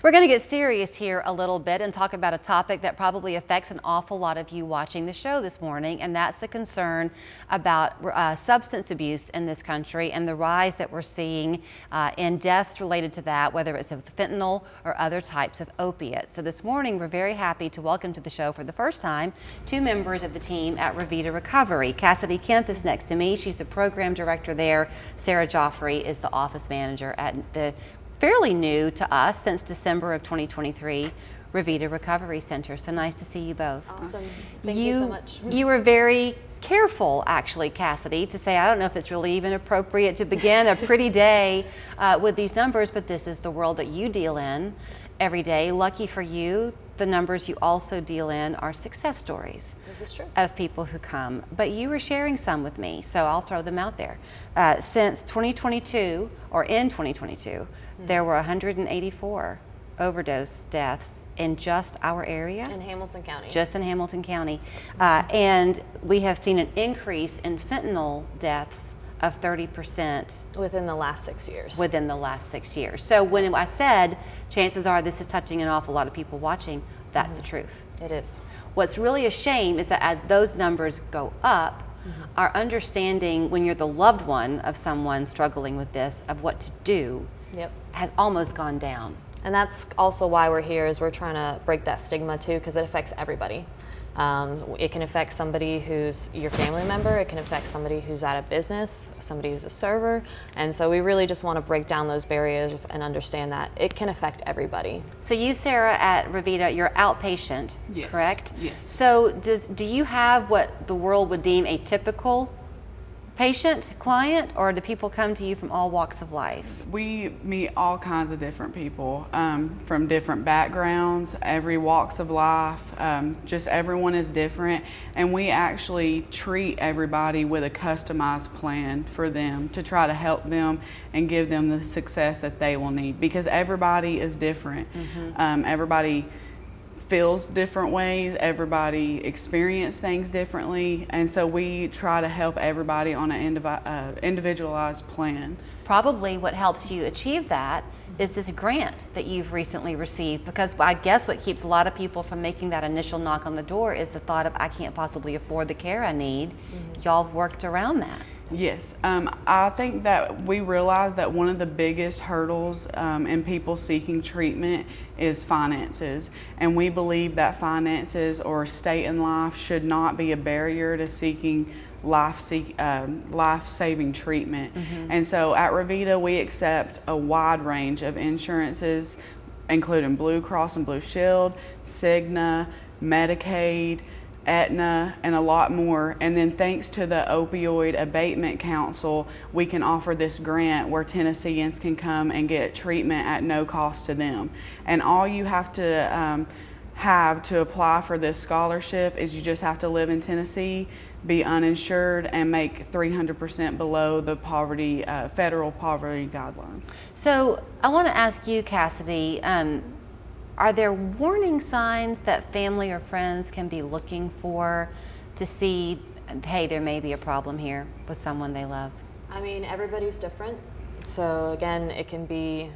We're going to get serious here a little bit and talk about a topic that probably affects an awful lot of you watching the show this morning, and that's the concern about substance abuse in this country and the rise that we're seeing in deaths related to that, whether it's of fentanyl or other types of opiates. So this morning, we're very happy to welcome to the show for the first time two members of the team at ReVida Recovery. Cassidy Kemp is next to me. She's the program director there. Sarah Joffrey is the office manager at the fairly new to us since December of 2023 ReVida Recovery Center. So nice to see you both. Awesome. Thank you so much. You were very careful, actually, Cassidy, to say, I don't know if it's really even appropriate to begin a pretty day with these numbers, but this is the world that you deal in every day. Lucky for you, the numbers you also deal in are success stories. This is true. Of people who come. But you were sharing some with me, so I'll throw them out there. Since 2022, or in 2022, there were 184 overdose deaths in just our area. In Hamilton County. Just in Hamilton County. And we have seen an increase in fentanyl deaths of 30%. Within the last 6 years. Within the last 6 years. So when I said, chances are this is touching an awful lot of people watching, that's the truth. It is. What's really a shame is that as those numbers go up, our understanding when you're the loved one of someone struggling with this, of what to do, has almost gone down. And that's also why we're here, is we're trying to break that stigma too, because it affects everybody. It can affect somebody who's your family member, it can affect somebody who's at a business, somebody who's a server, and so we really just want to break down those barriers and understand that it can affect everybody. So you, Sarah, at ReVida, you're outpatient, correct? Yes. So do you have what the world would deem a typical patient, client, or do people come to you from all walks of life? We meet all kinds of different people from different backgrounds, every walks of life, just everyone is different, and we actually treat everybody with a customized plan for them to try to help them and give them the success that they will need, because everybody is different. Everybody feels different ways, everybody experiences things differently, and so we try to help everybody on an individualized plan. Probably what helps you achieve that is this grant that you've recently received, because I guess what keeps a lot of people from making that initial knock on the door is the thought of, I can't possibly afford the care I need. Y'all have worked around that. Yes, I think that we realize that one of the biggest hurdles in people seeking treatment is finances, and we believe that finances or state in life should not be a barrier to seeking life-saving treatment. And so at ReVida, we accept a wide range of insurances, including Blue Cross and Blue Shield, Cigna, Medicaid, Aetna, and a lot more. And then thanks to the Opioid Abatement Council, we can offer this grant where Tennesseans can come and get treatment at no cost to them. And all you have to apply for this scholarship is you just have to live in Tennessee, be uninsured, and make 300% below the federal poverty guidelines. So I want to ask you, Cassidy, are there warning signs that family or friends can be looking for to see, hey, there may be a problem here with someone they love? I mean, everybody's different. So again, it can be,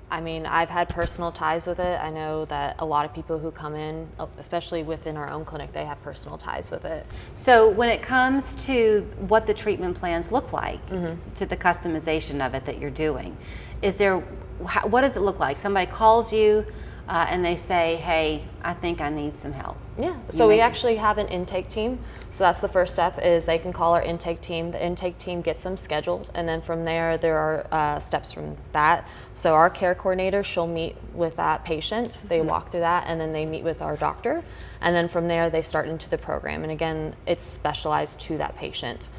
I mean, I've had personal ties with it. I know that a lot of people who come in, especially within our own clinic, they have personal ties with it. So when it comes to what the treatment plans look like, to the customization of it that you're doing, what does it look like? Somebody calls you and they say, hey, I think I need some help. Yeah, so we actually have an intake team. So that's the first step, is they can call our intake team. The intake team gets them scheduled, and then from there are steps from that. So our care coordinator, she'll meet with that patient. They walk through that, and then they meet with our doctor. And then from there, they start into the program. And again, it's specialized to that patient.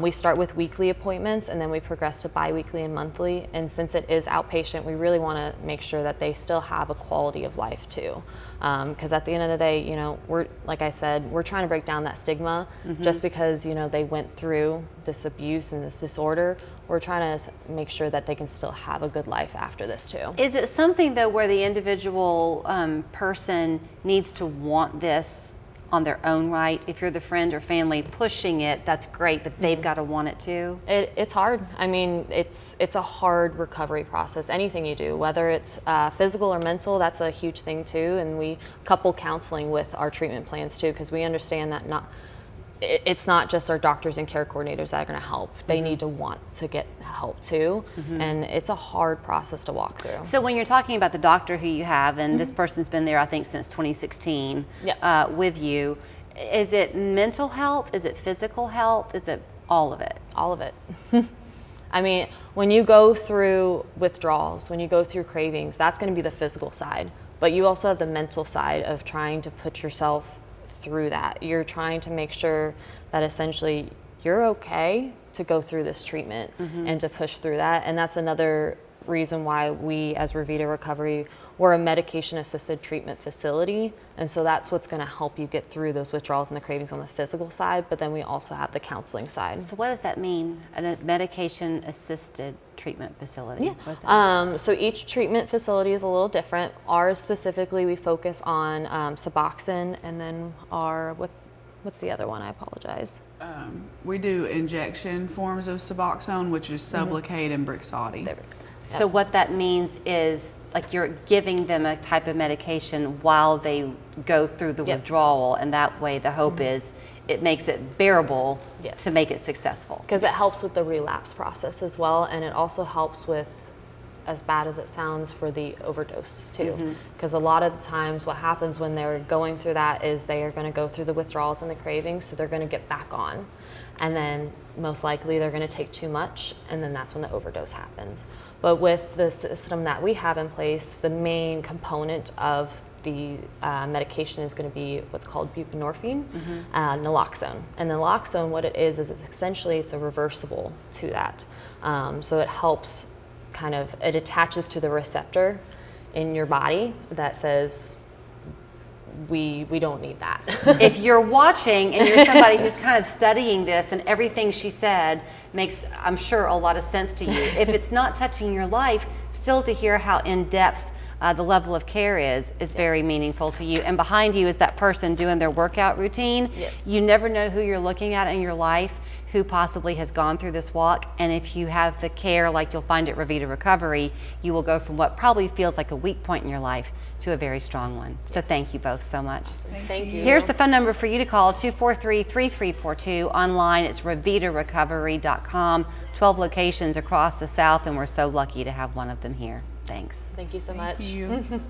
We start with weekly appointments, and then we progress to bi-weekly and monthly. And since it is outpatient, we really want to make sure that they still have a quality of life too. Because at the end of the day, you know, like I said, we're trying to break down that stigma. Just because, you know, they went through this abuse and this disorder, we're trying to make sure that they can still have a good life after this too. Is it something though where the individual person needs to want this on their own right? If you're the friend or family pushing it, that's great, but they've got to want it too. It's hard. I mean, it's a hard recovery process. Anything you do, whether it's physical or mental, that's a huge thing too. And we couple counseling with our treatment plans too, because we understand that it's not just our doctors and care coordinators that are going to help. They need to want to get help too, and it's a hard process to walk through. So when you're talking about the doctor who you have, and this person's been there, I think, since 2016 with you, is it mental health? Is it physical health? Is it all of it? All of it. I mean, when you go through withdrawals, when you go through cravings, that's going to be the physical side. But you also have the mental side of trying to put yourself through that. You're trying to make sure that essentially you're okay to go through this treatment and to push through that. And that's another reason why we as ReVida Recovery, we're a medication assisted treatment facility. And so that's what's going to help you get through those withdrawals and the cravings on the physical side, but then we also have the counseling side. So what does that mean, a medication assisted treatment facility? Yeah. What does that mean? So each treatment facility is a little different. Ours specifically, we focus on Suboxone, and then what's the other one? I apologize. We do injection forms of Suboxone, which is Sublocade and Brixadi. There we go. So what that means is like you're giving them a type of medication while they go through the withdrawal, and that way the hope is it makes it bearable to make it successful. Because it helps with the relapse process as well, and it also helps with, as bad as it sounds, for the overdose too. Because a lot of the times what happens when they're going through that is they are going to go through the withdrawals and the cravings, so they're going to get back on. And then most likely they're going to take too much, and then that's when the overdose happens. But with the system that we have in place, the main component of the medication is going to be what's called buprenorphine, naloxone. And naloxone, what it is it's essentially, it's a reversible to that. So it helps it attaches to the receptor in your body that says, we don't need that. If you're watching and you're somebody who's kind of studying this, and everything she said makes, I'm sure, a lot of sense to you. If it's not touching your life, still to hear how in-depth the level of care is very meaningful to you. And behind you is that person doing their workout routine. You never know who you're looking at in your life who possibly has gone through this walk. And if you have the care like you'll find at ReVida Recovery, you will go from what probably feels like a weak point in your life to a very strong one. So thank you both so much. Thank you. Here's the phone number for you to call, 243-3342. Online, it's ReVidaRecovery.com. 12 locations across the South, and we're so lucky to have one of them here. Thanks. Thank you so much. Thank you.